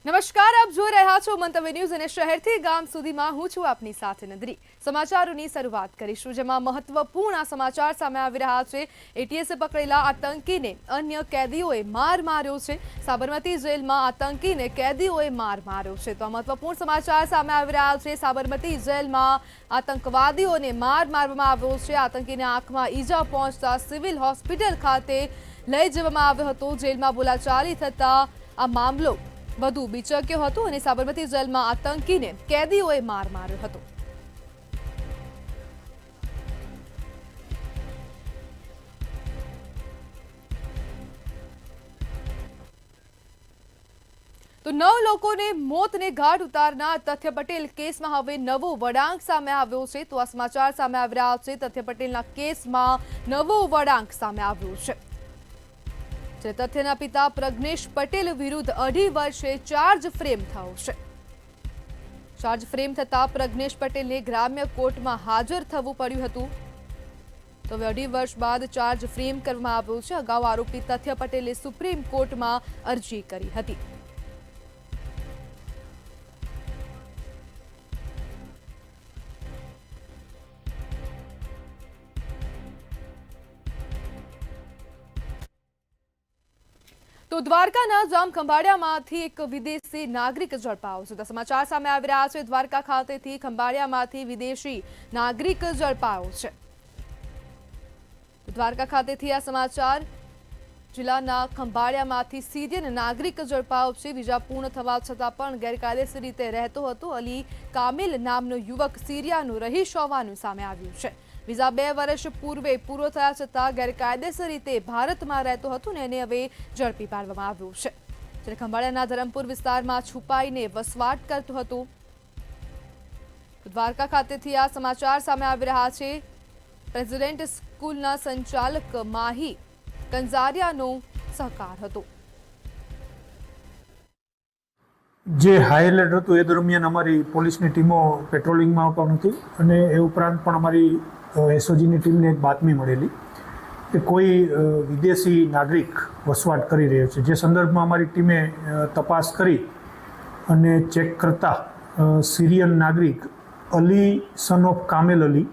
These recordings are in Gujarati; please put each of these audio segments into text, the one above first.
નમસ્કાર, આપ જોઈ રહ્યા છો મંતવ્ય ન્યૂઝ અને શહેરથી ગામ સુધીમાં હું છું આપની સાથે નદરી। સમાચારોની શરૂઆત કરીશું, જેમાં મહત્વપૂર્ણ સમાચાર સામે આવી રહ્યા છે। એટીએસે પકડેલા આતંકીને અન્ય કેદીઓએ માર માર્યો છે। સાબરમતી જેલમાં આતંકીને કેદીઓએ માર માર્યો છે। તો મહત્વપૂર્ણ સમાચાર સામે આવી રહ્યા છે। સાબરમતી જેલમાં આતંકવાદીઓને માર મારવામાં આવ્યો છે। આતંકીને આંખમાં ઈજા પહોંચતા સિવિલ હોસ્પિટલ ખાતે લઈ જવામાં આવ્યો હતો। જેલમાં બોલાચાલી થતા આ મામલો વધુ બીચક્યો હતો અને સાબરમતી જેલમાં આતંકીને કેદીઓએ માર માર્યો હતો। તો 9 લોકોને મોતને ઘાટ ઉતારનાર તથ્ય પટેલ કેસમાં હવે નવો વળાંક સામે આવ્યો છે। તો આ સમાચાર સામે આવી રહ્યા છે। તથ્ય પટેલના કેસમાં નવો વળાંક સામે આવ્યો છે। તથ્યના પિતા પ્રજ્ઞેશ પટેલ વિરુદ્ધ 2.5 વર્ષે ચાર્જ ફ્રેમ થયો છે। ચાર્જ ફ્રેમ થતા પ્રજ્ઞેશ પટેલને ગ્રામ્ય કોર્ટમાં હાજર થવું પડ્યું હતું। તો 2.5 વર્ષ બાદ ચાર્જ ફ્રેમ કરવામાં આવ્યો છે। અગાઉ આરોપી તથ્ય પટેલે સુપ્રીમ કોર્ટમાં અરજી કરી હતી। તો દ્વારકાના જામ ખંભાળિયામાંથી એક વિદેશી નાગરિક ઝડપાયો છે। સમાચાર સામે આવી રહ્યા છે। દ્વારકા ખાતેથી ખંભાળિયામાંથી વિદેશી નાગરિક ઝડપાયો છે। દ્વારકા ખાતેથી આ સમાચાર જિલ્લાના ખંભાળિયામાંથી સિરિયન નાગરિક ઝડપાયો છે। વિઝા પૂર્ણ થવા છતાં પણ ગેરકાયદેસર રીતે રહેતો હતો અલી કામિલ નામનો યુવક સિરિયાનો રહીશ હોવાનું સામે આવ્યું છે। વિઝા 2 વર્ષ પૂર્વે પૂરો થયા છતાં ગેરકાયદેસર રીતે ભારતમાં રહેતો હતો ને એને હવે ઝડપી પાડવામાં આવ્યો છે। જ્યારે ખંભાળિયાના ધરમપુર વિસ્તારમાં છુપાઈને વસવાટ કરતો હતો। દ્વારકા ખાતેથી આ સમાચાર સામે આવી રહ્યા છે। પ્રેસિડેન્ટ સ્કૂલના સંચાલક માહી કંજારિયાનો સહકાર હતો। જે હાઈ એલર્ટ હતું એ દરમિયાન અમારી પોલીસની ટીમો પેટ્રોલિંગમાં પણ હતી અને એ ઉપરાંત પણ અમારી એસઓજીની ટીમને એક બાતમી મળેલી કે કોઈ વિદેશી નાગરિક વસવાટ કરી રહ્યો છે। જે સંદર્ભમાં અમારી ટીમે તપાસ કરી અને ચેક કરતા સિરિયન નાગરિક અલી સન ઓફ કામેલ અલી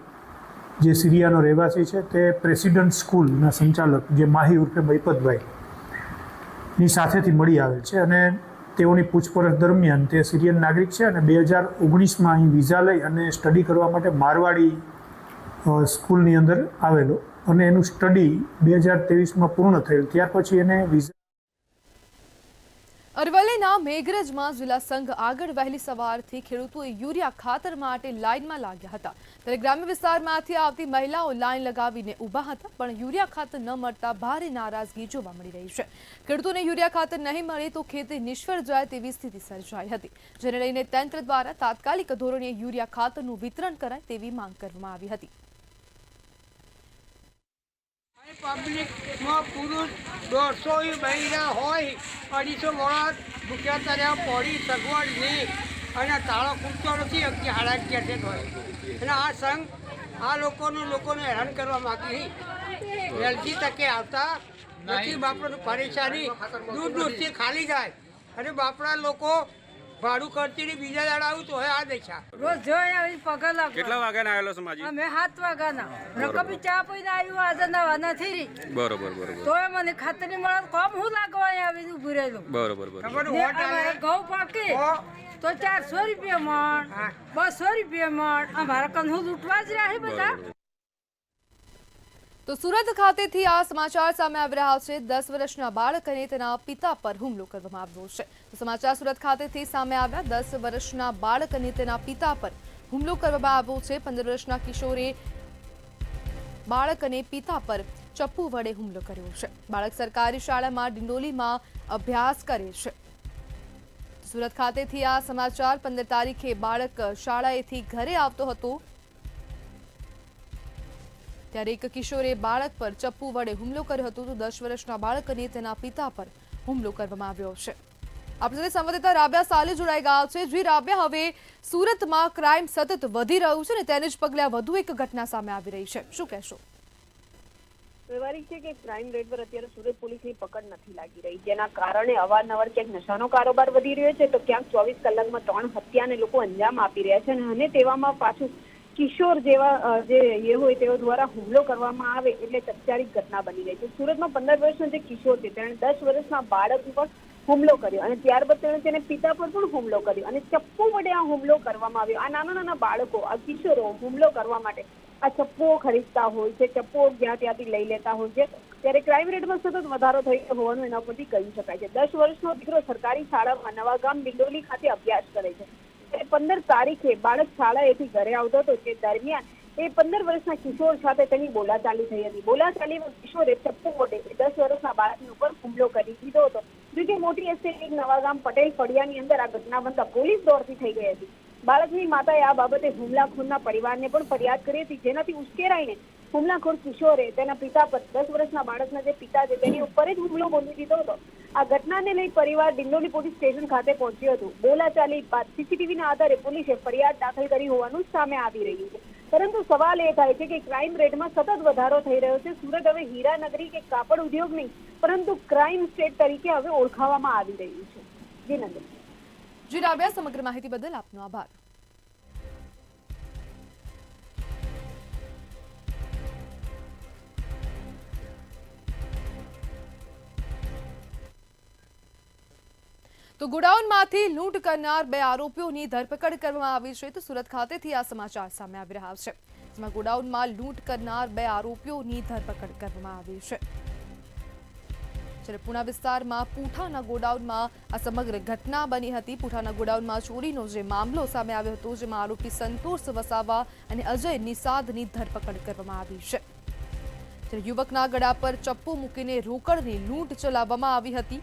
જે સિરિયાનો રહેવાસી છે તે પ્રેસિડેન્ટ સ્કૂલના સંચાલક જે માહી ઉર્ફે બૈપતભાઈની સાથેથી મળી આવેલ છે અને તેઓની પૂછપરછ દરમિયાન તે સિરિયન નાગરિક છે અને 2019માં અહીં વિઝા લઈ અને સ્ટડી કરવા માટે મારવાડી સ્કૂલની અંદર આવેલો અને એનું સ્ટડી 2023માં પૂર્ણ થયેલ। ત્યાર પછી એને વિઝા અરવલ્લીના મેઘરજમાં જિલ્લા સંઘ આગળ વહેલી સવારથી ખેડૂતોએ યુરિયા ખાતર માટે લાઇનમાં લાગ્યા હતા। ત્યારે ગ્રામ્ય વિસ્તારમાંથી આવતી મહિલાઓ લાઇન લગાવીને ઊભા હતા, પણ યુરિયા ખાતર ન મળતા ભારે નારાજગી જોવા મળી રહી છે। ખેડૂતોને યુરિયા ખાતર નહીં મળે તો ખેતી નિષ્ફળ જાય તેવી સ્થિતિ સર્જાઈ હતી, જેને લઈને તંત્ર દ્વારા તાત્કાલિક ધોરણે યુરિયા ખાતરનું વિતરણ કરાય તેવી માંગ કરવામાં આવી હતી। પબ્લિકમાં પુરુષ 150 બહેરા હોય, 250 માણસ ભૂખ્યા તર્યા પડી સગવડ નહીં અને તાળો ખૂટતો નથી। 11:30 હોય અને આ સંઘ આ લોકોને હેરાન કરવા માગી વહેલી તકે આવતા નથી। બાપડાનું પરેશાની દૂરથી ખાલી જાય અને બાપડા લોકો ભાડું કરતી બીજા દાડા આવું તો આ દશા રોજ જોઈ આવી પગાર લાગ। કેટલા વાગ્યાના આવેલો છે માજી? અમે 7 વાગ્યાના રકબી ચા પીને આવ્યું આજે નવા નથી। બરોબર તોય મને ખાતરની મળે કોમ હું લાગવા આવી ઊભી રહેલું। બરોબર ઘઉં પાકે તો 400 રૂપિયા મણ, 200 રૂપિયા મણ। અમારા કન હું લૂંટવા જ રહ્યા બધા। તો સુરત ખાતેથી આ સમાચાર સામે આવી રહ્યા છે। 10 વર્ષના બાળક અને તેના પિતા પર હુમલો કરવામાં આવ્યો છે। તો સમાચાર સુરત ખાતેથી સામે આવ્યા। 10 વર્ષના બાળક અને તેના પિતા પર હુમલો કરવામાં આવ્યો છે। 15 વર્ષના કિશોરે બાળક અને પિતા પર ચપ્પુ વડે હુમલો કર્યો છે। બાળક સરકારી શાળામાં ડિંડોલીમાં અભ્યાસ કરે છે। સુરત ખાતેથી આ સમાચાર 15 તારીખે બાળક શાળાએથી ઘરે આવતો હતો ત્યારે એક કિશોરે બાળક પર ચપ્પુ વડે હુમલો કર્યો હતો। તો 10 વર્ષના બાળક અને તેના પિતા પર હુમલો કરવામાં આવ્યો છે। આપણી સાથે સંવાદદાતા રાબિયા સાલે જોડાઈ ગયા છે। જી રાબિયા, હવે સુરતમાં ક્રાઇમ સતત વધી રહ્યું છે ને તેને જ પગલે વધુ એક ઘટના સામે આવી રહી છે, શું કહેશો? વ્યવહારિક છે કે ક્રાઇમ રેટ પર અત્યારે સુરત પોલીસની પકડ નથી લાગી રહી, જેના કારણે અવારનવાર ક્યાંક નશાનો કારોબાર વધી રહ્યો છે તો ક્યાંક 24 કલાકમાં 3 હત્યાને લોકો અંજામ આપી રહ્યા છે અને તેવામાં પાછું કિશોર જેવા જે એ હોય તેઓ દ્વારા હુમલો કરવામાં આવે એટલે ચકચારી ઘટના બની રહી છે. સુરતમાં 15 વર્ષનો જે કિશોર છે તેણે 10 વર્ષના બાળક પર હુમલો કર્યો અને ત્યારબાદ તેણે તેને પિતા પર પણ હુમલો કર્યો અને ચપ્પુ વડે આ હુમલો કરવામાં આવ્યો. આ નાના નાના બાળકો, આ કિશોરો હુમલો કરવા માટે આ ચપ્પુઓ ખરીદતા હોય છે, ચપ્પુઓ જ્યાં ત્યાંથી લઈ લેતા હોય છે, ત્યારે ક્રાઇમ રેટમાં સતત વધારો થઈ હોવાનું એના પરથી કહી શકાય છે. 10 વર્ષનો દીકરો સરકારી શાળામાં નવાગામ ડિંડોલી ખાતે અભ્યાસ કરે છે. 15 તારીખે બાળક શાળાએથી ઘરે આવતો હતો તે દરમિયાન એ 15 વર્ષના કિશોર સાથે તેની બોલાચાલી થઈ હતી. બોલાચાલીમાં કિશોરે ચપ્પુ વડે 10 વર્ષના બાળકની ઉપર હુમલો કરી દીધો હતો. જોકે મોટી એસ્ટેટ નવાગામ પટેલ ફળિયાની અંદર આ ઘટના બનતા પોલીસ દોડતી થઈ ગઈ હતી. બાળકની માતાએ આ બાબતે હુમલાખોરના પરિવારને પણ ફરિયાદ કરી હતી, જેનાથી ઉશ્કેરાઈને હુમલાખોર કિશોરે તેના પિતા પર 10 વર્ષના બાળકના જે પિતા છે તેની ઉપર જ હુમલો બોલી દીધો હતો. આ ઘટનાને લઈ પરિવાર ડિંડોલી પોલીસ સ્ટેશન ખાતે પહોંચ્યું હતું. બોલાચાલી બાદ સીસીટીવીના આધારે પોલીસે ફરિયાદ દાખલ કરી હોવાનું સામે આવી રહ્યું છે. પરંતુ સવાલ એ થાય છે કે ક્રાઇમ રેટમાં સતત વધારો થઈ રહ્યો છે. સુરત હવે હીરાનગરી કે કાપડ ઉદ્યોગ નહીં પરંતુ ક્રાઇમ સ્ટેટ તરીકે હવે ઓળખાવામાં આવી રહ્યું છે. જી નંદન. જી રાબિયા, સમગ્ર માહિતી બદલ આપનો આભાર. તો ગોડાઉનમાંથી લૂંટ કરનાર 2 આરોપીઓની ધરપકડ કરવામાં આવી છે. તો સુરત ખાતેથી આ સમાચાર સામે આવી રહ્યા છે, જેમાં ગોડાઉનમાં લૂંટ કરનાર 2 આરોપીઓની ધરપકડ કરવામાં આવી છે. જ્યારે પુણા વિસ્તારમાં પૂઠાના ગોડાઉનમાં આ સમગ્ર ઘટના બની હતી. પૂઠાના ગોડાઉનમાં ચોરીનો જે મામલો સામે આવ્યો હતો, જેમાં આરોપી સંતોષ વસાવા અને અજય નિષાદની ધરપકડ કરવામાં આવી છે. જ્યારે યુવકના ગળા પર ચપ્પુ મૂકીને રોકડની લૂંટ ચલાવવામાં આવી હતી.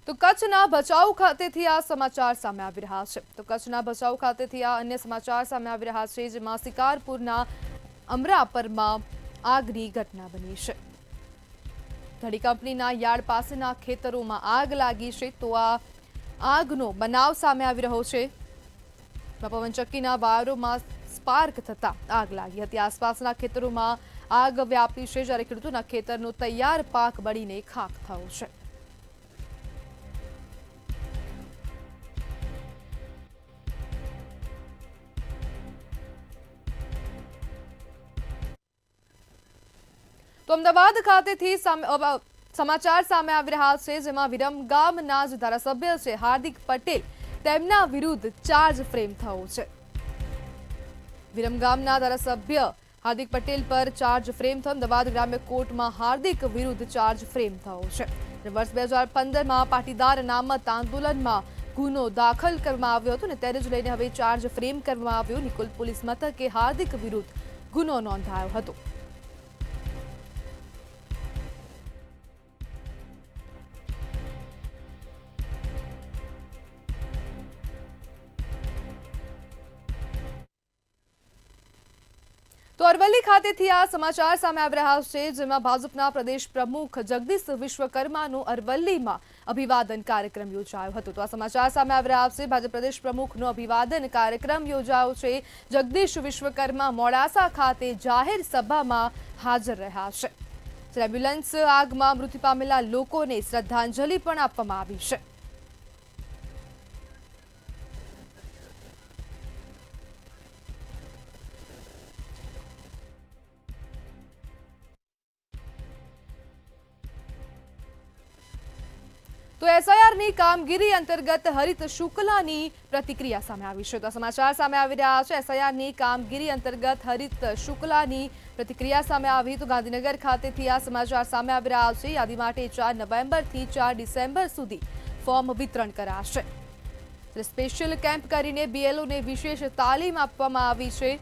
તો કચ્છના ભચાઉ ખાતેથી આ સમાચાર સામે આવી રહ્યા છે. તો કચ્છના ભચાઉ ખાતેથી આ અન્ય સમાચાર સામે આવી રહ્યા છે, જેમાં શિકારપુરના અમરાપરમાં આગની ઘટના બની છે. ઘડી કંપનીના યાર્ડ પાસેના ખેતરોમાં આગ લાગી છે. તો આ આગનો બનાવ સામે આવી રહ્યો છે. પવનચક્કીના વાયરોમાં સ્પાર્ક થતા આગ લાગી હતી. આસપાસના ખેતરોમાં આગ વ્યાપી છે, જ્યારે ખેડૂતોના ખેતરનો તૈયાર પાક બળીને ખાખ થયો છે. તો અમદાવાદ ખાતેથી સમાચાર સામે આવી રહ્યા છે, જેમાં વિરમગામના જે ધારાસભ્ય છે હાર્દિક પટેલ, તેમના વિરુદ્ધ ચાર્જ ફ્રેમ થયો છે. વિરમગામના ધારાસભ્ય હાર્દિક પટેલ પર ચાર્જ ફ્રેમ થયો. અમદાવાદ ગ્રામ્ય કોર્ટમાં હાર્દિક વિરુદ્ધ ચાર્જ ફ્રેમ થયો છે. વર્ષ 2015માં પાટીદાર અનામત આંદોલનમાં ગુનો દાખલ કરવામાં આવ્યો હતો, અને તેને જ લઈને હવે ચાર્જ ફ્રેમ કરવામાં આવ્યો. નિકોલ પોલીસ મથકે હાર્દિક વિરુદ્ધ ગુનો નોંધાયો હતો. તો અરવલ્લી ખાતેથી આ સમાચાર સામે આવી રહ્યા છે, જેમાં ભાજપના પ્રદેશ પ્રમુખ જગદીશ વિશ્વકર્માનો અરવલ્લીમાં અભિવાદન કાર્યક્રમ યોજાયો હતો. તો આ સમાચાર સામે આવી રહ્યા છે. ભાજપ પ્રદેશ પ્રમુખનો અભિવાદન કાર્યક્રમ યોજાયો છે. જગદીશ વિશ્વકર્મા મોડાસા ખાતે જાહેર સભામાં હાજર રહ્યા છે. એમ્બ્યુલન્સ આગમાં મૃત્યુ પામેલા લોકોને શ્રદ્ધાંજલિ પણ આપવામાં આવી છે. તો એસઆઈઆરની કામગીરી અંતર્ગત હરિત શુક્લાની પ્રતિક્રિયા સામે આવી છે. તો સમાચાર સામે આવી રહ્યા છે. એસઆઈઆરની કામગીરી અંતર્ગત હરિત શુક્લાની પ્રતિક્રિયા સામે આવી. તો ગાંધીનગર ખાતેથી આ સમાચાર સામે આવી રહ્યા છે. યાદી માટે 4 નવેમ્બરથી 4 ડિસેમ્બર સુધી ફોર્મ વિતરણ કરાશે. સ્પેશિયલ કેમ્પ કરીને બીએલઓને વિશેષ તાલીમ આપવામાં આવી છે.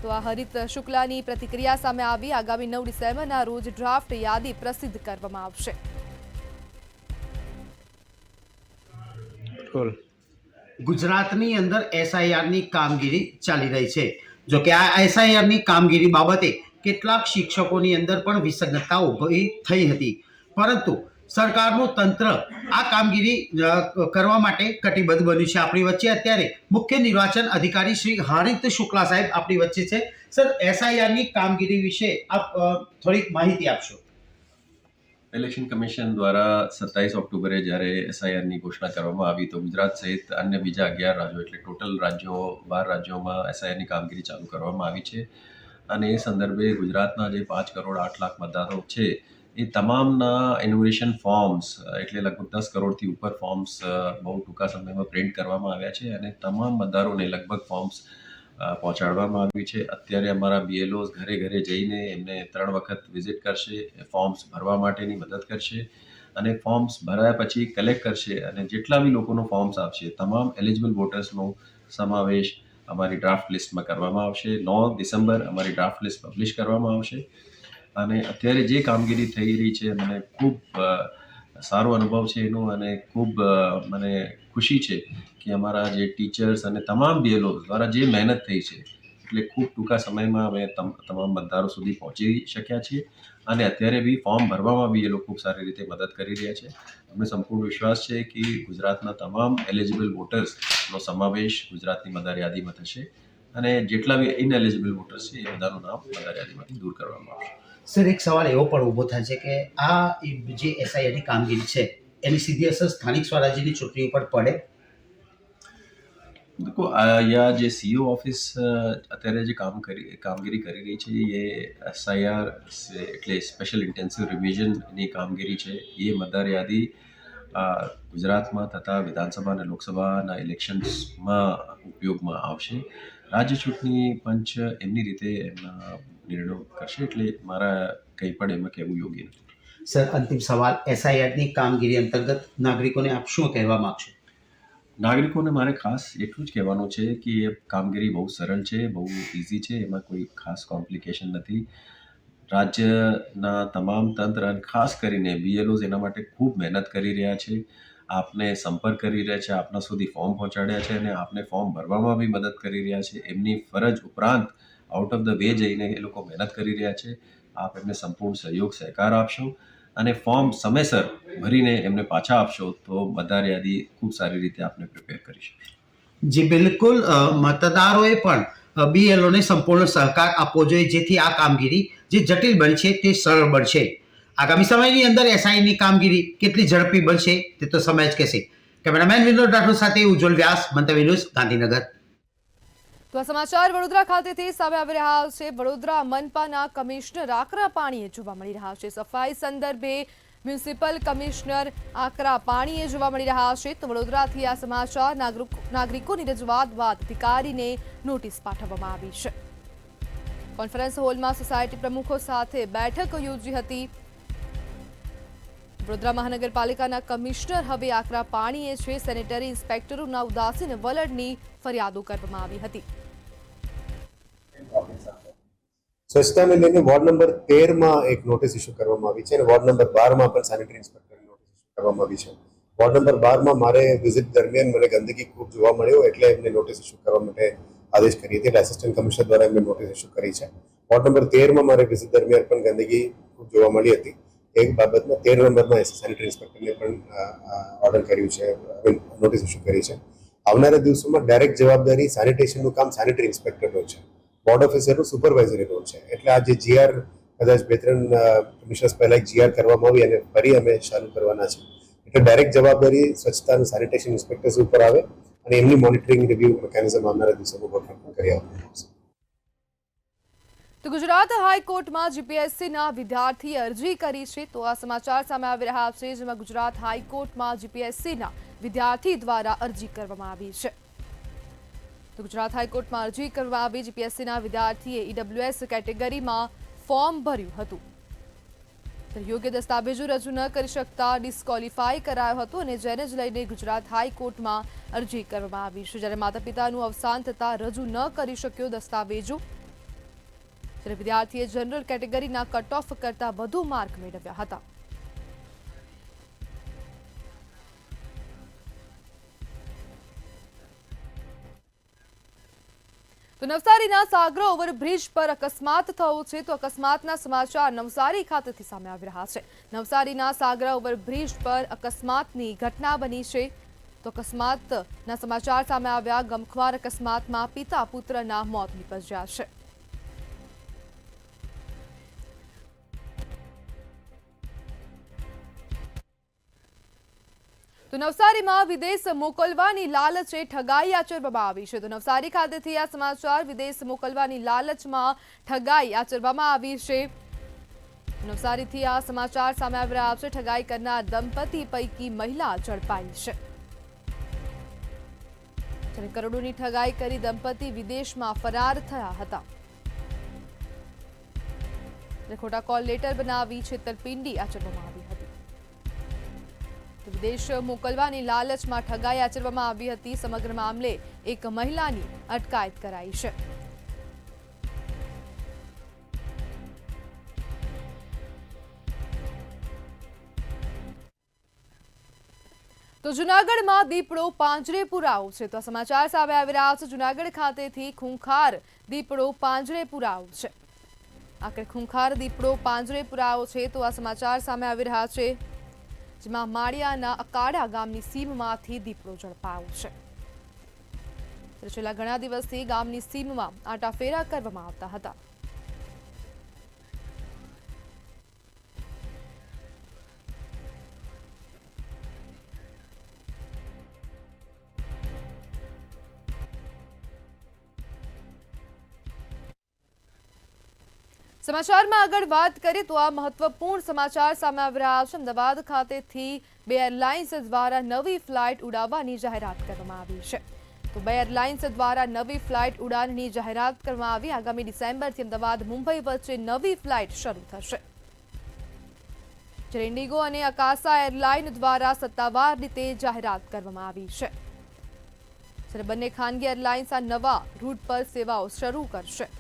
તો આ હરિત શુક્લાની પ્રતિક્રિયા સામે આવી. આગામી 9 ડિસેમ્બરના રોજ ડ્રાફ્ટ યાદી પ્રસિદ્ધ કરવામાં આવશે. ગુજરાતની અંદર એસઆઈઆરની કામગીરી ચાલી રહી છે. જો કે આ એસઆઈઆરની કામગીરી બાબતે કેટલાક શિક્ષકોની અંદર પણ વિસંગતતા ઊભી થઈ હતી. પરંતુ સરકારનું તંત્ર આ કામગીરી કરવા માટે કટિબદ્ધ બન્યું છે. આપણી વચ્ચે અત્યારે મુખ્ય નિર્વાચન અધિકારી શ્રી હરિત શુક્લા સાહેબ આપણી વચ્ચે છે. સર, એસઆઈઆરની કામગીરી વિશે આપ થોડીક માહિતી આપશો. ઇલેક્શન કમિશન દ્વારા 27 ઓક્ટોબરે જ્યારે એસઆઈઆરની ઘોષણા કરવામાં આવી તો ગુજરાત સહિત અન્ય બીજા 11 રાજ્યો એટલે ટોટલ રાજ્યો 12 રાજ્યોમાં એસઆઈઆરની કામગીરી ચાલુ કરવામાં આવી છે. અને એ સંદર્ભે ગુજરાતના જે 5 કરોડ 8 લાખ મતદારો છે એ તમામના ઇન્યુમરેશન ફોર્મ્સ એટલે લગભગ 10 કરોડથી ઉપર ફોર્મ્સ બહુ ટૂંકા સમયમાં પ્રિન્ટ કરવામાં આવ્યા છે અને તમામ મતદારોને લગભગ ફોર્મ્સ પહોંચાડવામાં આવ્યું છે. અત્યારે અમારા બીએલઓસ ઘરે ઘરે જઈને એમને 3 વખત વિઝિટ કરશે, ફોર્મ્સ ભરવા માટેની મદદ કરશે અને ફોર્મ્સ ભરાયા પછી કલેક્ટ કરશે અને જેટલા બી લોકોનો ફોર્મ્સ આપશે તમામ એલિજિબલ વોટર્સનો સમાવેશ અમારી ડ્રાફ્ટ લિસ્ટમાં કરવામાં આવશે. 9 ડિસેમ્બર અમારી ડ્રાફ્ટ લિસ્ટ પબ્લિશ કરવામાં આવશે. અને અત્યારે જે કામગીરી થઈ રહી છે મને ખૂબ સારો અનુભવ છે એનો અને ખૂબ મને ખુશી છે કે અમારા જે ટીચર્સ અને તમામ બીએલઓ દ્વારા જે મહેનત થઈ છે એટલે ખૂબ ટૂંકા સમયમાં અમે તમામ મતદારો સુધી પહોંચી શક્યા છીએ અને અત્યારે બી ફોર્મ ભરવામાં બી એ લોકો ખૂબ સારી રીતે મદદ કરી રહ્યા છે. અમને સંપૂર્ણ વિશ્વાસ છે કે ગુજરાતના તમામ એલિજિબલ વોટર્સનો સમાવેશ ગુજરાતની મતદાર યાદીમાં થશે અને જેટલા બી ઇનએલિજિબલ વોટર્સ છે એ બધાનું નામ મતદાર યાદીમાંથી દૂર કરવામાં આવશે. સર, એક સવાલ એવો પણ ઊભો થાય છે કે આ જે એસઆઈઆરની કામગીરી છે એની સીધી અસર સ્થાનિક સ્વરાજ્યની ચૂંટણી ઉપર પડે? देखो यहाँ જે સીઓ ઓફિસ અત્યારે જે કામગીરી કરી રહી છે એ એસઆઈઆર એટલે સ્પેશિયલ ઇન્ટેન્સિવ રિવિઝનની કામગીરી છે. એ મતદાર યાદી ગુજરાતમાં થતા વિધાનસભા અને લોકસભાના ઇલેક્શન્સમાં ઉપયોગમાં આવશે. રાજ્ય ચૂંટણી પંચ એમની રીતે એમના નિર્ણયો કરશે એટલે મારા કંઈ પણ એમાં કહેવું યોગ્ય નથી. સર, અંતિમ સવાલ, એસઆઈઆરની કામગીરી અંતર્ગત નાગરિકોને આપ શું કહેવા માંગશો? નાગરિકોને મારે ખાસ એટલું જ કહેવાનું છે કે એ કામગીરી બહુ સરળ છે, બહુ ઇઝી છે, એમાં કોઈ ખાસ કોમ્પ્લિકેશન નથી. રાજ્યના તમામ તંત્ર અને ખાસ કરીને બીએલઓઝ એના માટે ખૂબ મહેનત કરી રહ્યા છે. આપને સંપર્ક કરી રહ્યા છે, આપના સુધી ફોર્મ પહોંચાડ્યા છે અને આપને ફોર્મ ભરવામાં બી મદદ કરી રહ્યા છે. એમની ફરજ ઉપરાંત આઉટ ઓફ ધ વે જઈને એ લોકો મહેનત કરી રહ્યા છે. આપ એમને સંપૂર્ણ સહયોગ સહકાર આપશો અને ફોર્મ સમયસર ભરીને એમને પાછા આપશો તો મતદાર યાદી ખૂબ સારી રીતે આપને પ્રિપેર કરી શકશે. જી બિલકુલ, મતદારોએ પણ બીએલઓને સંપૂર્ણ સહકાર આપવો જોઈએ જેથી આ કામગીરી જે જટિલ બનશે તે સરળ બનશે. આગામી સમયની અંદર એસઆઈની કામગીરી કેટલી ઝડપી બનશે તે તો સમય જ કહેશે. કેમેરામેન વિનોદ રાઠોડ સાથે ઉજ્જવલ વ્યાસ, મંતવ્ય ન્યૂઝ, ગાંધીનગર. તો આ સમાચાર વડોદરા ખાતેથી સામે આવી રહ્યા છે. વડોદરા મનપાના કમિશનર આકરા પાણીએ જોવા મળી રહ્યા છે. સફાઈ સંદર્ભે મ્યુનિસિપલ કમિશનર આકરા પાણીએ જોવા મળી રહ્યા છે. તો વડોદરાથી આ સમાચાર નાગરિકોની રજૂઆત બાદ અધિકારીને નોટિસ પાઠવવામાં આવી છે. કોન્ફરન્સ હોલમાં સોસાયટી પ્રમુખો સાથે બેઠક યોજી હતી. વડોદરા મહાનગરપાલિકાના કમિશનર હવે આકરા પાણીએ છે. સેનેટરી ઇન્સ્પેક્ટરોના ઉદાસીન વલણની ફરિયાદો કરવામાં આવી હતી. સ્વચ્છતાને લઈને વોર્ડ નંબર 13માં એક નોટિસ ઇસ્યુ કરવામાં આવી છે અને વોર્ડ નંબર 12માં પણ સેનેટરી ઇન્સ્પેક્ટરની નોટિસ ઇસ્યુ કરવામાં આવી છે. વોર્ડ નંબર 12માં મારે વિઝિટ દરમિયાન મને ગંદકી ખૂબ જોવા મળ્યો એટલે એમને નોટિસ ઇસ્યુ કરવા માટે આદેશ કરી હતી. આસિસ્ટન્ટ કમિશનર દ્વારા એમને નોટિસ ઇસ્યુ કરી છે. વોર્ડ નંબર 13માં મારે વિઝિટ દરમિયાન પણ ગંદકી ખૂબ જોવા મળી હતી. એક બાબતમાં 13 નંબરમાં સેનેટરી ઇન્સ્પેક્ટરને પણ ઓર્ડર કર્યું છે, નોટિસ ઇસ્યુ કરી છે. આવનારા દિવસોમાં ડાયરેક્ટ જવાબદારી સેનિટેશનનું કામ સેનેટરી ઇન્સ્પેક્ટરનું છે, બોર્ડ ઓફિસરનું સુપરવાઇઝરી રોલ છે. એટલે આ જે જીઆર કદાચ 2-3 કમિશનર્સ પહેલા એક જીઆર કરવામાં આવી અને ફરી અમે ચાલુ કરવાના છે. એટલે ડાયરેક્ટ જવાબદારી સ્વચ્છતા અને સેનિટેશન ઇન્સ્પેક્ટર્સ ઉપર આવે અને એમની મોનિટરિંગ રિવ્યુ મિકેનિઝમ આવનારા દિવસોમાં ગોઠવણ કરી આપવામાં આવશે. તો ગુજરાત હાઈકોર્ટમાં જીપીએસસીના વિદ્યાર્થીએ અરજી કરી છે. તો આ સમાચાર સામે આવી રહ્યા છે જેમાં ગુજરાત હાઈકોર્ટમાં જીપીએસસીના વિદ્યાર્થી દ્વારા અરજી કરવામાં આવી છે. તો ગુજરાત હાઈકોર્ટમાં અરજી કરવામાં આવી. જીપીએસસીના વિદ્યાર્થીએ ઈડબ્લ્યુએસ કેટેગરીમાં ફોર્મ ભર્યું હતું. યોગ્ય દસ્તાવેજો રજૂ ન કરી શકતા ડિસ્કોલિફાય કરાયો હતો અને જેને જ લઈને ગુજરાત હાઈકોર્ટમાં અરજી કરવામાં આવી છે. જ્યારે માતા પિતાનું અવસાન થતાં રજૂ ન કરી શક્યો દસ્તાવેજો. જ્યારે વિદ્યાર્થીએ જનરલ કેટેગરીના કટ ઓફ કરતા વધુ માર્ક મેળવ્યા હતા. તો નવસારીના સાગરા ઓવરબ્રિજ પર અકસ્માત થયો છે તો અકસ્માતના સમાચાર નવસારી ખાતેથી સામે આવી રહ્યા છે। નવસારીના સાગરા ઓવરબ્રિજ પર અકસ્માતની ઘટના બની છે તો અકસ્માતના સમાચાર સામે આવ્યા। ગમખ્વાર અકસ્માતમાં પિતા પુત્રના મોત નીપજ્યા છે। તો નવસારીમાં વિદેશ મોકલવાની લાલચે ઠગાઈ આચરવામાં આવી છે। તો નવસારી ખાતેથી આ સમાચાર વિદેશ મોકલવાની લાલચમાં ઠગાઈ આચરવામાં આવી છે। નવસારીથી આ સમાચાર સામે આવી રહ્યા છે। ઠગાઈ કરનાર દંપતી પૈકી મહિલા ઝડપાઈ છે। જ્યારે કરોડોની ઠગાઈ કરી દંપતી વિદેશમાં ફરાર થયા હતા। ખોટા કોલ લેટર બનાવી છેતરપિંડી આચરવામાં આવી હતી। વિદેશ મોકલવાની લાલચમાં ઠગાઈ આચરવામાં આવી હતી। સમગ્ર મામલે એક મહિલાની અટકાયત કરાઈ છે। તો જૂનાગઢમાં દીપડો પાંજરે પુરાયો છે તો સમાચાર સામે આવી રહ્યા છે। જૂનાગઢ ખાતેથી ખૂંખાર દીપડો પાંજરે પુરાયો છે। આખરે ખૂંખાર દીપડો પાંજરે પુરાયો છે તો આ સમાચાર સામે આવી રહ્યા છે। જેમાં માળિયાના અકાડા ગામની સીમમાંથી દીપડો ઝડપાયો છે। છેલ્લા ઘણા દિવસથી ગામની સીમમાં આંટાફેરા કરવામાં આવતા હતા। સમાચારમાં આગળ વાત કરીએ તો આ મહત્વપૂર્ણ સમાચાર સામે આવી રહ્યા છે। અમદાવાદ ખાતેથી 2 એરલાઇન્સ દ્વારા નવી ફ્લાઇટ ઉડાવવાની જાહેરાત કરવામાં આવી છે। તો 2 એરલાઇન્સ દ્વારા નવી ફ્લાઇટ ઉડાનની જાહેરાત કરવામાં આવી। આગામી ડિસેમ્બરથી અમદાવાદ મુંબઈ વચ્ચે નવી ફ્લાઇટ શરૂ થશે। જ્યારે ઇન્ડિગો અને અકાશા એરલાઇન દ્વારા સત્તાવાર રીતે જાહેરાત કરવામાં આવી છે। જ્યારે બંને ખાનગી એરલાઇન્સ આ નવા રૂટ પર સેવાઓ શરૂ કરશે।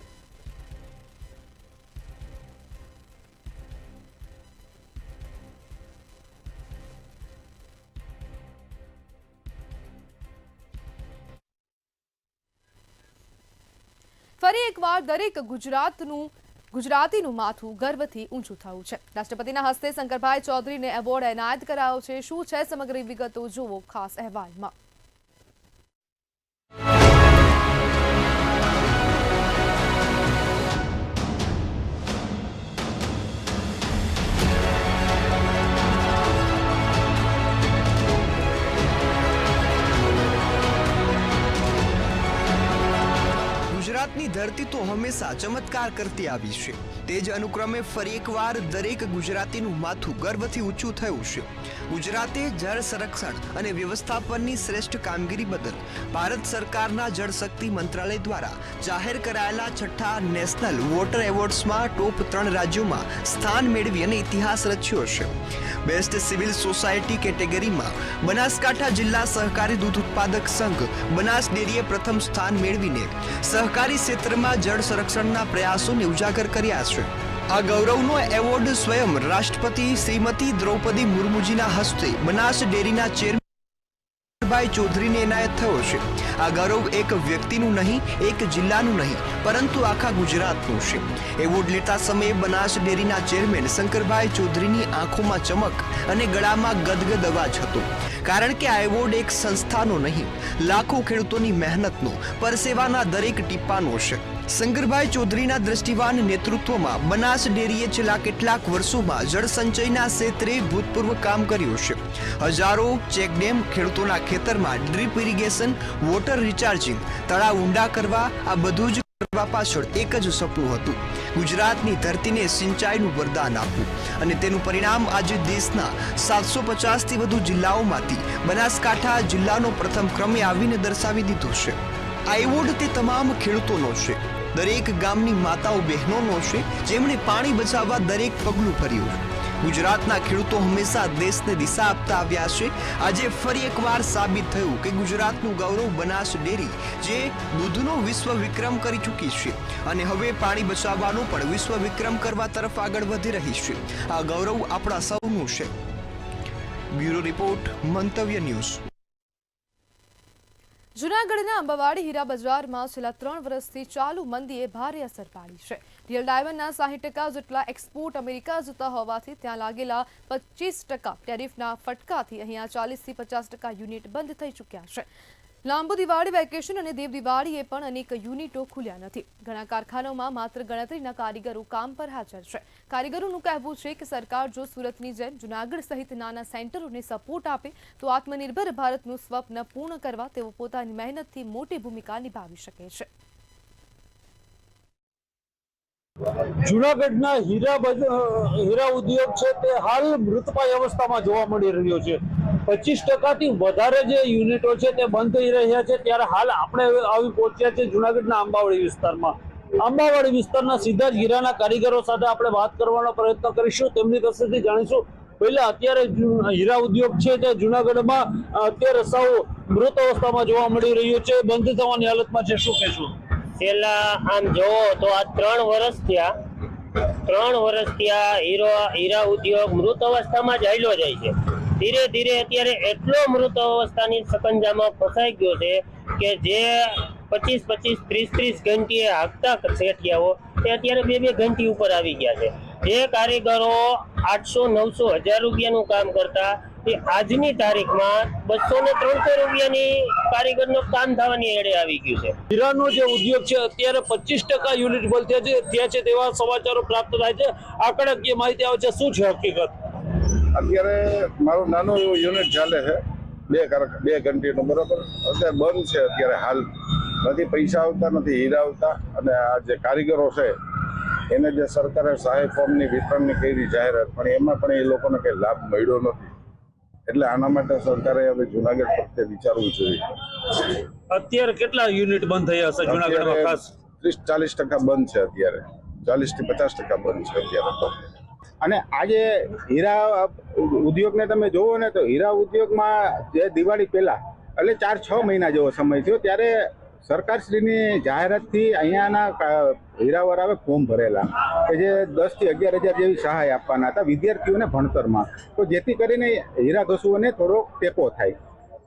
ફરી એકવાર દરેક ગુજરાતીનું માથું ગર્વથી ઊંચું થયું છે। રાષ્ટ્રપતિના હસ્તે શંકરભાઈ ચૌધરીને એવોર્ડ એનાયત કરાયો છે। શું છે સમગ્ર વિગતો જુઓ ખાસ અહેવાલમાં। ગુજરાતની ધરતી તો હંમેશા ચમત્કાર કરતી આવી છે। તે જ અનુક્રમે ફરી એકવાર દરેક ગુજરાતીનું માથું ગર્વથી ઊંચું થયું છે। ગુજરાતે જળ સંરક્ષણ અને વ્યવસ્થાપનની શ્રેષ્ઠ કામગીરી બદલ ભારત સરકારના જળશક્તિ મંત્રાલય દ્વારા જાહેર કરાયેલા 6ઠ્ઠા નેશનલ વોટર એવોર્ડ્સમાં ટોપ 3 રાજ્યોમાં સ્થાન મેળવી અને ઇતિહાસ રચ્યો છે। બેસ્ટ સિવિલ સોસાયટી કેટેગરીમાં બનાસકાંઠા જિલ્લા સહકારી દૂધ ઉત્પાદક સંઘ બનાસ ડેરીએ પ્રથમ સ્થાન મેળવીને સહકારી ક્ષેત્રમાં જળ સંરક્ષણના પ્રયાસોને ઉજાગર કર્યા છે। આ ગૌરવનો એવોર્ડ સ્વયં રાષ્ટ્રપતિ શ્રીમતી દ્રૌપદી મુર્મુજીના હસ્તે બનાસ ડેરીના ચેરમેન ભાઈ ચૌધરીને એનાયત થયો છે। આ ગૌરવ એક વ્યક્તિનું નહીં, એક જિલ્લાનું નહીં, પરંતુ આખા ગુજરાતનું છે। એવોર્ડ લેતા સમયે બનાસ ડેરીના ચેરમેન શંકરભાઈ ચૌધરીની આંખોમાં ચમક અને ગળામાં ગદગદ અવાજ હતો। કારણ કે આ એવોર્ડ એક સંસ્થાનો નહીં, લાખો ખેડૂતોની મહેનતનો, પરસેવાના દરેક ટીપાનો છે। શંકરભાઈ ચૌધરીના દ્રષ્ટિવાન નેતૃત્વમાં બનાસ ડેરીએ છેલ્લા કેટલાક વર્ષોમાં જળ સંચયના ક્ષેત્રે ભૂતપૂર્વ કામ કર્યું છે। હજારો ચેકડેમ, ખેડૂતોના ખેતરમાં ડ્રીપ ઇરિગેશન, વોટર રિચાર્જિંગ, તળાવ ઊંડા કરવા, આ બધું જ કરવા પાછળ એક જ સપનું હતું, ગુજરાતની ધરતીને સિંચાઈનું વરદાન આપવું। અને તેનું પરિણામ આજે દેશના 750થી વધુ જિલ્લાઓમાંથી બનાસકાંઠા જિલ્લાનો પ્રથમ ક્રમે આવીને દર્શાવી દીધું છે। આ એવોર્ડ તે તમામ ખેડૂતોનો છે, દરેક ગામની માતાઓ બહેનોનો છે, જેમણે પાણી બચાવવા દરેક પગલું ભર્યું। ગુજરાતના ખેડૂતો હંમેશા દેશને દિશા આપતા આવ્યા છે। આજે ફરી એકવાર સાબિત થયું કે ગુજરાતનું ગૌરવ બનાસ ડેરી જે દૂધનો વિશ્વ વિક્રમ કરી ચૂકી છે અને હવે પાણી બચાવવાનો પણ વિશ્વ વિક્રમ કરવા તરફ આગળ વધી રહી છે। આ ગૌરવ આપણા સૌનું છે। બ્યુરો રિપોર્ટ, મંતવ્ય ન્યૂઝ। જૂનાગઢના અંબાવાડી હીરા બજારમાં છેલ્લા 3 વર્ષથી ચાલુ મંદીએ ભારે અસર પાડી છે. રિયલ ડાયમંડના 60% જેટલા એક્સપોર્ટ અમેરિકા જતા હોવાથી ત્યાં લાગેલા 25% ટેરિફના ફટકાથી અહીંયા 40થી 50% યુનિટ બંધ થઈ ચૂક્યા છે. લાંબુ દિવાળી વેકેશન અને દેવ દિવાળીએ પણ અનેક યુનિટો ખુલ્યા નથી. ઘણા કારખાનાઓમાં માત્ર ગણતરીના કારીગરો કામ પર હાજર છે. કારીગરોનું કહેવું છે કે સરકાર જો સુરતની જેમ જૂનાગઢ સહિત નાના સેન્ટરોને સપોર્ટ આપે તો આત્મનિર્ભર ભારતનું સ્વપ્ન પૂર્ણ કરવા તેઓ પોતાની મહેનતથી મોટી ભૂમિકા નિભાવી શકે છે. જૂનાગઢના હીરા ઉદ્યોગ છે તે હાલ મૃતપાય અવસ્થામાં જોવા મળી રહ્યો છે. 25% વધારે જે યુનિટો છે તે બંધ થઈ રહ્યા છે. ત્યારે હાલ આપણે આવી પહોંચ્યા છે જૂનાગઢના આંબાવાડી વિસ્તારમાં. આંબાવાડી વિસ્તારના સીધા જ હીરાના કારીગરો સાથે આપણે વાત કરવાનો પ્રયત્ન કરીશું. તેમની પાસેથી જાણીશું પહેલા અત્યારે હીરા ઉદ્યોગ છે તે જૂનાગઢમાં અત્યારે સૌ મૃત અવસ્થામાં જોવા મળી રહ્યું છે, બંધ થવાની હાલતમાં છે. શું કહેશું? છેલ્લા આમ જોવો તો આ 3 વર્ષ થયા હીરા ઉદ્યોગ મૃત અવસ્થામાં જ હાલ્યો જાય છે. ધીરે ધીરે અત્યારે એટલો મૃત અવસ્થાની સકંજામાં ફસાઈ ગયો છે કે જે 25-25, 30-30 ઘંટીએ હાંકતા શેઠિયાઓ તે અત્યારે 2-2 ઘંટી ઉપર આવી ગયા છે. જે કારીગરો 800-900-1000 રૂપિયાનું કામ કરતા તે આજની તારીખમાં 200-300 રૂપિયાની કારીગરનું કામ થવાની એડે આવી ગયું છે. હીરાનો જે ઉદ્યોગ છે અત્યારે 25% યુનિટ બંધ થયા છે તેવા સમાચારો પ્રાપ્ત થાય છે. આંકડાકીય માહિતી આવે છે. શું છે હકીકત? અત્યારે મારું નાનું એવું યુનિટ ચાલે છે 2 ઘંટીનું, બરોબર. અત્યારે બંધ છે. અત્યારે હાલ નથી પૈસા આવતા, નથી હીરા આવતા. અને આ જે કારીગરો છે એને જે સરકારે સહાય ફોર્મની વિતરણની કરી જાહેરાત, પણ એમાં પણ એ લોકોને કંઈ લાભ મળ્યો નથી. એટલે આના માટે સરકારે હવે જૂનાગઢ પ્રત્યે વિચારવું જોઈએ. અત્યારે કેટલા યુનિટ બંધ થયા હશે જૂનાગઢમાં? ખાસ 30-40% બંધ છે અત્યારે. 40-50% બંધ છે અત્યારે તો. અને આજે હીરા ઉદ્યોગને તમે જોવો ને તો હીરા ઉદ્યોગમાં જે દિવાળી પહેલા એટલે 4-6 મહિના જેવો સમય થયો ત્યારે સરકારશ્રીની જાહેરાતથી અહીંયાના હીરાવાળાએ ફોર્મ ભરેલા કે જે 10,000 થી 11,000 જેવી સહાય આપવાના હતા વિદ્યાર્થીઓને ભણતરમાં, તો જેથી કરીને હીરા ઘસુઓને થોડો ટેકો થાય.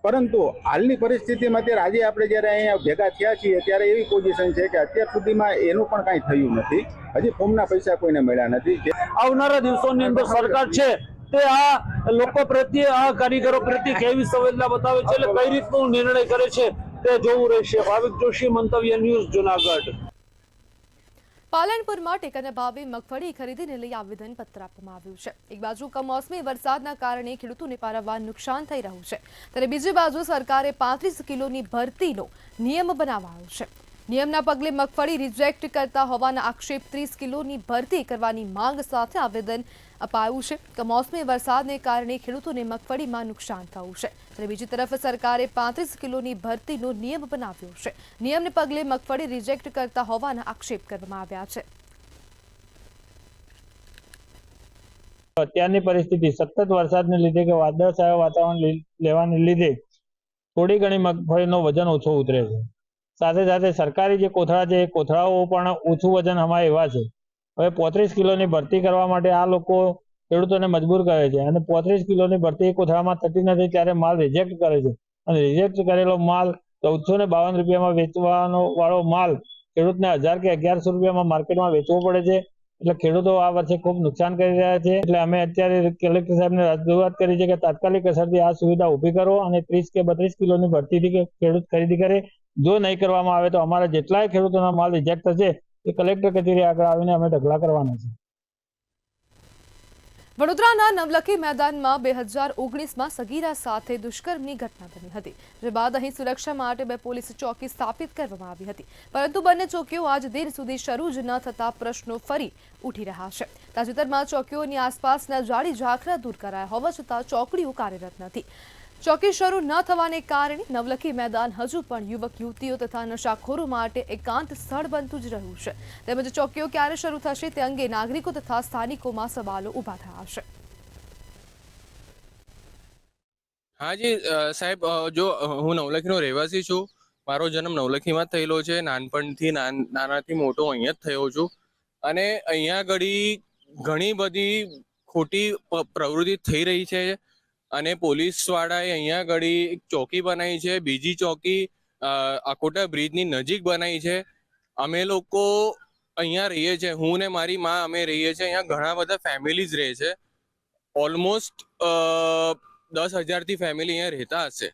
પરંતુ હાલની પરિસ્થિતિમાં અત્યારે આજે આપણે જ્યારે અહીંયા ભેગા થયા છીએ ત્યારે એવી પોઝિશન છે કે અત્યાર સુધીમાં એનું પણ કાંઈ થયું નથી. હજી ફોર્મના પૈસા કોઈને મળ્યા નથી. આવનારા દિવસોની અંદર સરકાર છે તે આ લોકો પ્રત્યે, આ કારીગરો પ્રત્યે કેવી સંવેદના બતાવે છે, એટલે કઈ રીતનો નિર્ણય કરે છે તે જોવું રહેશે. ભાવિક જોશી, મંતવ્ય ન્યૂઝ, જૂનાગઢ. પાલનપુરમાં ટેકાના ભાવે મગફળી ખરીદીને લઈ આવેદનપત્ર આપવામાં આવ્યું છે. એક બાજુ કમોસમી વરસાદના કારણે ખેડૂતોને પારાવાર નુકસાન થઈ રહ્યું છે, ત્યારે બીજી બાજુ સરકારે 35 કિલોની ભરતીનો નિયમ બનાવાયો છે. નિયમના પગલે મગફળી રિજેક્ટ કરતા હોવાના આક્ષેપ 30 કિલોની ભરતી કરવાની માંગ સાથે આવેદન અપાયું છે. કમોસમી વરસાદને કારણે ખેડૂતોને મગફળીમાં નુકસાન થયું છે, ત્યારે બીજી તરફ સરકારે 35 કિલોની ભરતીનો નિયમ બનાવ્યો છે. નિયમને પગલે મગફળી રિજેક્ટ કરતા હોવાના આક્ષેપ કરવામાં આવ્યા છે. અત્યારની પરિસ્થિતિ સતત વરસાદને લીધે કે વાદળછાયા વાતાવરણ લેવાને લીધે થોડી ઘણી મગફળીનો વજન ઓછો ઉતરે છે. સાથે સાથે સરકારી જે કોથળા છે એ કોથળાઓ પણ ઓછું વજન અમારે એવા છે. હવે 35 કિલોની ભરતી કરવા માટે આ લોકો ખેડૂતોને મજબૂર કરે છે અને 35 કિલોની ભરતી કોથળામાં થતી નથી, ત્યારે માલ રિજેક્ટ કરે છે અને રિજેક્ટ કરેલો માલ 1452 રૂપિયામાં વેચવાનો વાળો માલ ખેડૂતને 1000 કે 1100 રૂપિયામાં માર્કેટમાં વેચવો પડે છે. એટલે ખેડૂતો આ વર્ષે ખૂબ નુકસાન કરી રહ્યા છે. એટલે અમે અત્યારે કલેક્ટર સાહેબને રજૂઆત કરી છે કે તાત્કાલિક અસરથી આ સુવિધા ઊભી કરો અને 30 કે 32 કિલોની ભરતીથી ખેડૂત ખરીદી કરે. જો નહીં કરવામાં આવે તો અમારા જેટલાય ખેડૂતોના માલ રિજેક્ટ થશે એ કલેક્ટર કચેરી આગળ આવીને અમે ઢગલા કરવાના છે. વડોદરાના નવલખી મેદાનમાં 2019માં સગીરા સાથે દુષ્કર્મની ઘટના બની હતી, જે બાદ અહીં સુરક્ષા માટે 2 પોલીસ ચોકી સ્થાપિત કરવામાં આવી હતી, પરંતુ બંને ચોકીઓ આજ દિન સુધી શરૂ જ ન થતા પ્રશ્નો ફરી ઉઠી રહ્યા છે. તાજેતરમાં ચોકીઓની આસપાસના જાળી ઝાંખરા દૂર કરાયા હોવા છતાં ચોકડીઓ કાર્યરત નથી. ચોકી શરૂ ન થવાને કારણે નવલખી મેદાન હજુ પણ યુવક યુવતીઓ તથા નશાખોરો માટે એકાંત સ્થળ બનતું જ રહ્યું છે. તેમજ ચોકીઓ ક્યારે શરૂ થશે તે અંગે નાગરિકો તથા સ્થાનિકોમાં સવાલો ઊભા થયા છે. હાજી સાહેબ, જો હું નવલખીનો રહેવાસી છું. મારો જન્મ નવલખીમાં જ થયેલો છે. નાનપણથી નાનાથી મોટો અહીંયા જ થયો છું અને અહીંયા ઘણી બધી ખોટી પ્રવૃત્તિ થઈ રહી છે અને પોલીસ વાળાએ અહીંયા આગળ એક ચોકી બનાવી છે. બીજી ચોકી આકોટા બ્રિજની નજીક બનાવી છે. અમે લોકો અહીંયા રહીએ છીએ, હું ને મારી માં અમે રહીએ છીએ. અહીંયા ઘણા બધા ફેમિલીઝ રહે છે. ઓલમોસ્ટ 10,000થી ફેમિલી અહીંયા રહેતા હશે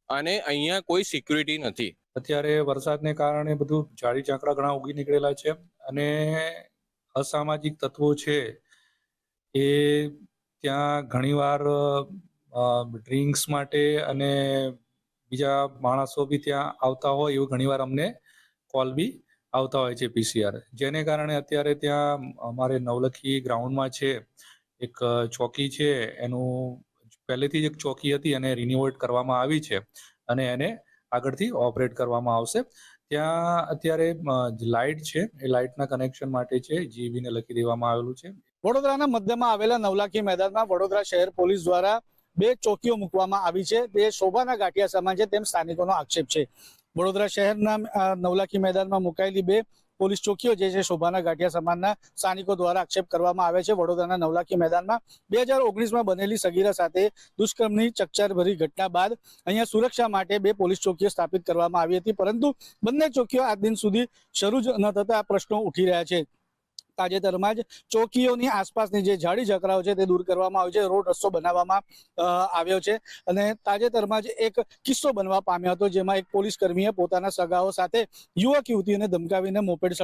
અને અહીંયા કોઈ સિક્યુરિટી નથી. અત્યારે વરસાદને કારણે બધું ઝાડી ઝાંકડા ઘણા ઉગી નીકળેલા છે અને અસામાજિક તત્વો છે એ ત્યાં ઘણીવાર ડ્રિંક્સ માટે અને બીજા માણસો બી ત્યાં આવતા હોય એવું ઘણીવાર અમને કોલ બી આવતા હોય છે PCR, જેને કારણે અત્યારે ત્યાં અમારે નવલખી ગ્રાઉન્ડમાં છે એક ચોકી છે, એનું પહેલેથી જ એક ચોકી હતી અને રિન્યુએટ કરવામાં આવી છે અને એને આગળથી ઓપરેટ કરવામાં આવશે. ત્યાં અત્યારે લાઇટ છે, એ લાઇટના કનેક્શન માટે છે, જીબીને લખી દેવામાં આવેલું છે. વડોદરાના મધ્યમાં આવેલા નવલખી મેદાનમાં વડોદરા શહેર પોલીસ દ્વારા 2 ચોકીઓ મૂકવામાં આવી છે. તે શોભાના ગાંઠિયા સમાન છે તેમ સ્થાનિકોનો આક્ષેપ છે. વડોદરા શહેરના નવલખી મેદાનમાં મુકાયેલી 2 પોલીસ ચોકીઓ જે છે શોભાના ગાંઠિયા સમાનના સ્થાનિકો દ્વારા આક્ષેપ કરવામાં આવે છે. વડોદરાના નવલખી મેદાનમાં 2019માં બનેલી સગીરા સાથે દુષ્કર્મની ચકચારભરી ઘટના બાદ અહીંયા સુરક્ષા માટે 2 પોલીસ ચોકીઓ સ્થાપિત કરવામાં આવી હતી, પરંતુ બંને ચોકીઓ આજ દિન સુધી શરૂ જ ન થતા આ પ્રશ્નો ઉઠી રહ્યા છે. તાજેતરમાં જ ચોકીઓની આસપાસની જે ઝાડી ઝકરાઓ છે તે દૂર કરવામાં આવ્યો છે, રોડ રસ્તો બનાવવામાં આવ્યો છે અને તાજેતરમાં જ એક કિસ્સો બનવા પામ્યો હતો જેમાં એક પોલીસ કર્મીએ પોતાના સગાઓ સાથે યુવક યુવતીઓને ધમકાવીને મોપેડ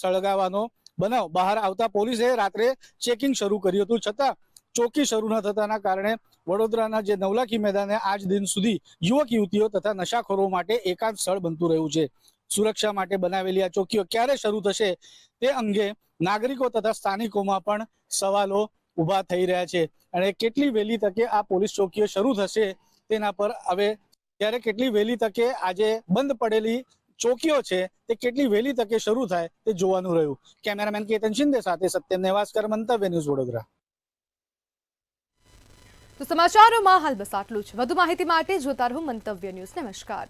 સળગાવવાનો બનાવ બહાર આવતા પોલીસે રાત્રે ચેકિંગ શરૂ કર્યું હતું, છતાં ચોકી શરૂ ન થતાના કારણે વડોદરાના જે નવલખી મેદાને આજ દિન સુધી યુવક યુવતીઓ તથા નશાખોરો માટે એકાંત સ્થળ બનતું રહ્યું છે. સુરક્ષા માટે બનાવેલી આ ચોકીઓ ક્યારે શરૂ થશે તે અંગે નાગરિકો તથા સ્થાનિકોમાં પણ સવાલો ઊભા થઈ રહ્યા છે અને કેટલી વહેલી તકે આ પોલીસ ચોકીઓ શરૂ થશે તેના પર હવે ત્યારે કેટલી વહેલી તકે આજે બંધ પડેલી ચોકીઓ છે તે કેટલી વહેલી તકે શરૂ થાય તે જોવાનું રહ્યું. કેમેરામેન કેતન શિંદે સાથે સત્યમ નેવાસકર, મંતવ્ય ન્યૂઝ, વડોદરા. તો સમાચારોમાં હાલ બસ આટલું જ. વધુ માહિતી માટે જોતા રહો મંતવ્ય ન્યૂઝ. નમસ્કાર.